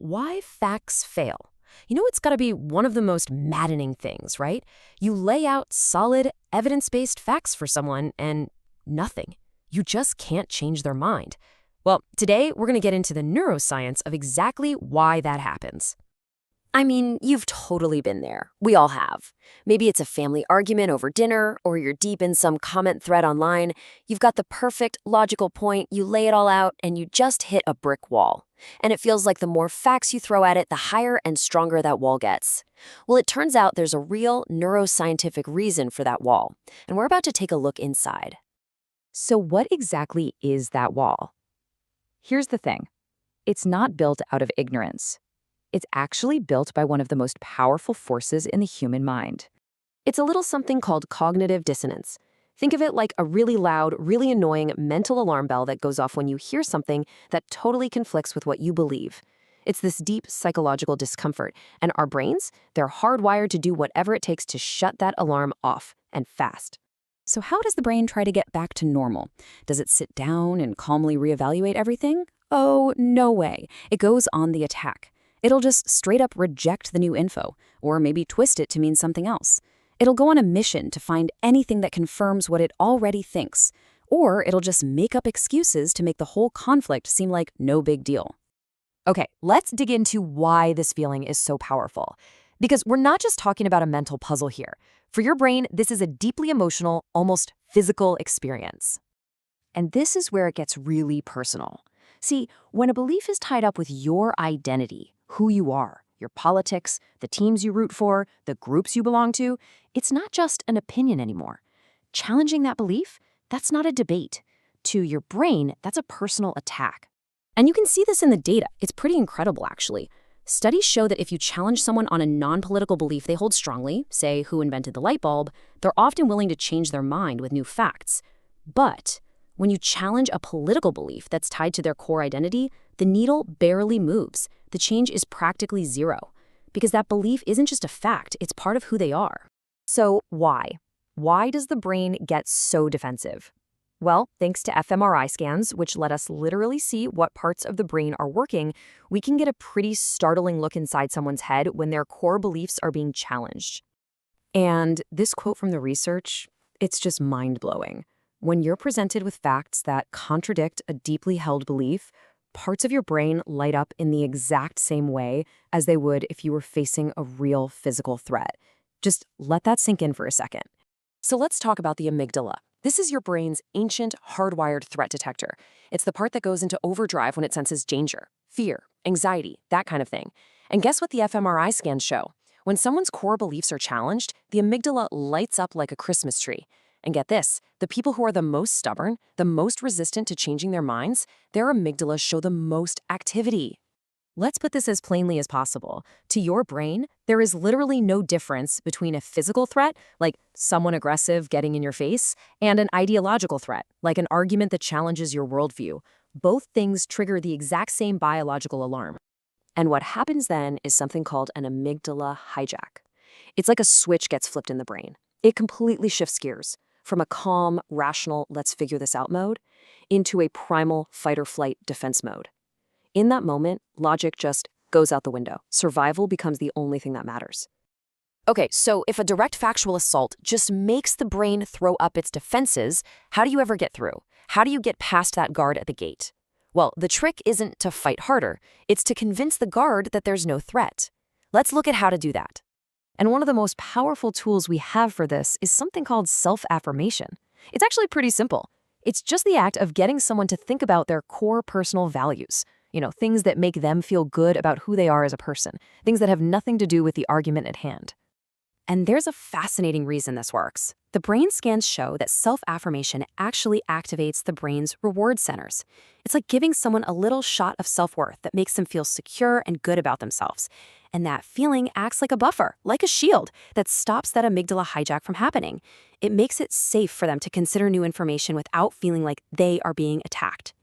why facts fail. It's got to be one of the most maddening things, right? You lay out solid, evidence-based facts for someone and nothing. You just can't change their mind. Well, today we're going to get into the neuroscience of exactly why that happens. I mean, you've totally been there. We all have. Maybe it's a family argument over dinner, or you're deep in some comment thread online. You've got the perfect, logical point, you lay it all out, and you just hit a brick wall. And it feels like the more facts you throw at it, the higher and stronger that wall gets. Well, it turns out there's a real neuroscientific reason for that wall, and we're about to take a look inside. So what exactly is that wall? Here's the thing. It's not built out of ignorance. It's actually built by one of the most powerful forces in the human mind. It's a little something called cognitive dissonance. Think of it like a really loud, really annoying mental alarm bell that goes off when you hear something that totally conflicts with what you believe. It's this deep psychological discomfort, and our brains, they're hardwired to do whatever it takes to shut that alarm off, and fast. So how does the brain try to get back to normal? Does it sit down and calmly reevaluate everything? Oh, no way. It goes on the attack. It'll just straight up reject the new info, or maybe twist it to mean something else. It'll go on a mission to find anything that confirms what it already thinks, or it'll just make up excuses to make the whole conflict seem like no big deal. Okay, let's dig into why this feeling is so powerful. Because we're not just talking about a mental puzzle here. For your brain, this is a deeply emotional, almost physical experience. And this is where it gets really personal. See, when a belief is tied up with your identity, who you are, your politics, the teams you root for, the groups you belong to, it's not just an opinion anymore. Challenging that belief, that's not a debate. To your brain, that's a personal attack. And you can see this in the data. It's pretty incredible, actually. Studies show that if you challenge someone on a non-political belief they hold strongly, say who invented the light bulb, they're often willing to change their mind with new facts. But when you challenge a political belief that's tied to their core identity, the needle barely moves. The change is practically zero. Because that belief isn't just a fact, it's part of who they are. So why? Why does the brain get so defensive? Well, thanks to fMRI scans, which let us literally see what parts of the brain are working, we can get a pretty startling look inside someone's head when their core beliefs are being challenged. And this quote from the research, it's just mind-blowing. When you're presented with facts that contradict a deeply held belief, parts of your brain light up in the exact same way as they would if you were facing a real physical threat. Just let that sink in for a second. So let's talk about the amygdala. This is your brain's ancient, hardwired threat detector. It's the part that goes into overdrive when it senses danger, fear, anxiety, that kind of thing. And guess what the fMRI scans show? When someone's core beliefs are challenged, the amygdala lights up like a Christmas tree. And get this, the people who are the most stubborn, the most resistant to changing their minds, their amygdalas show the most activity. Let's put this as plainly as possible. To your brain, there is literally no difference between a physical threat, like someone aggressive getting in your face, and an ideological threat, like an argument that challenges your worldview. Both things trigger the exact same biological alarm. And what happens then is something called an amygdala hijack. It's like a switch gets flipped in the brain. It completely shifts gears from a calm, rational, let's figure this out mode into a primal fight-or-flight defense mode. In that moment, logic just goes out the window. Survival becomes the only thing that matters. Okay, so if a direct factual assault just makes the brain throw up its defenses, how do you ever get through? How do you get past that guard at the gate? Well, the trick isn't to fight harder. It's to convince the guard that there's no threat. Let's look at how to do that. And one of the most powerful tools we have for this is something called self-affirmation. It's actually pretty simple. It's just the act of getting someone to think about their core personal values. Things that make them feel good about who they are as a person, things that have nothing to do with the argument at hand. And there's a fascinating reason this works. The brain scans show that self-affirmation actually activates the brain's reward centers. It's like giving someone a little shot of self-worth that makes them feel secure and good about themselves. And that feeling acts like a buffer, like a shield, that stops that amygdala hijack from happening. It makes it safe for them to consider new information without feeling like they are being attacked.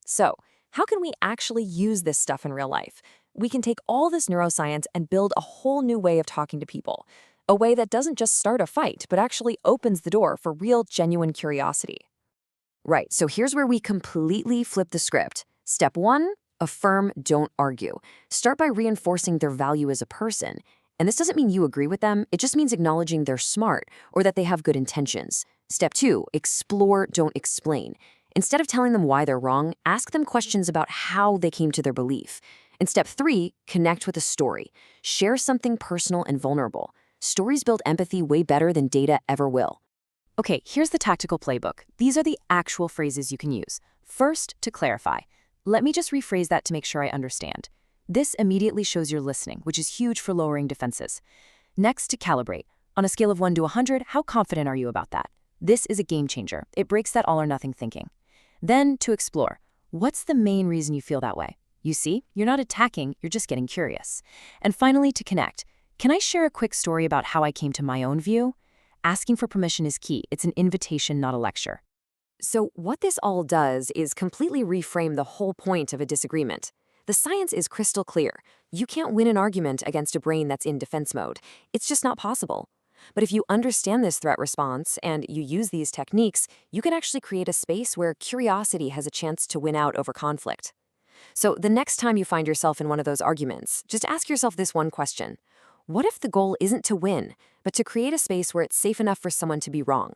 So, how can we actually use this stuff in real life? We can take all this neuroscience and build a whole new way of talking to people. A way that doesn't just start a fight, but actually opens the door for real, genuine curiosity. Right, so here's where we completely flip the script. Step 1, Affirm, don't argue. Start by reinforcing their value as a person. And this doesn't mean you agree with them, it just means acknowledging they're smart or that they have good intentions. Step 2, explore, don't explain. Instead of telling them why they're wrong, ask them questions about how they came to their belief. And step 3, connect with a story. Share something personal and vulnerable. Stories build empathy way better than data ever will. Okay, here's the tactical playbook. These are the actual phrases you can use. First, to clarify. Let me just rephrase that to make sure I understand. This immediately shows you're listening, which is huge for lowering defenses. Next, to calibrate. On a scale of 1 to 100, how confident are you about that? This is a game changer. It breaks that all or nothing thinking. Then, to explore. What's the main reason you feel that way? You see, you're not attacking, you're just getting curious. And finally, to connect. Can I share a quick story about how I came to my own view? Asking for permission is key. It's an invitation, not a lecture. So what this all does is completely reframe the whole point of a disagreement. The science is crystal clear. You can't win an argument against a brain that's in defense mode. It's just not possible. But if you understand this threat response and you use these techniques, you can actually create a space where curiosity has a chance to win out over conflict. So the next time you find yourself in one of those arguments, just ask yourself this one question. What if the goal isn't to win, but to create a space where it's safe enough for someone to be wrong?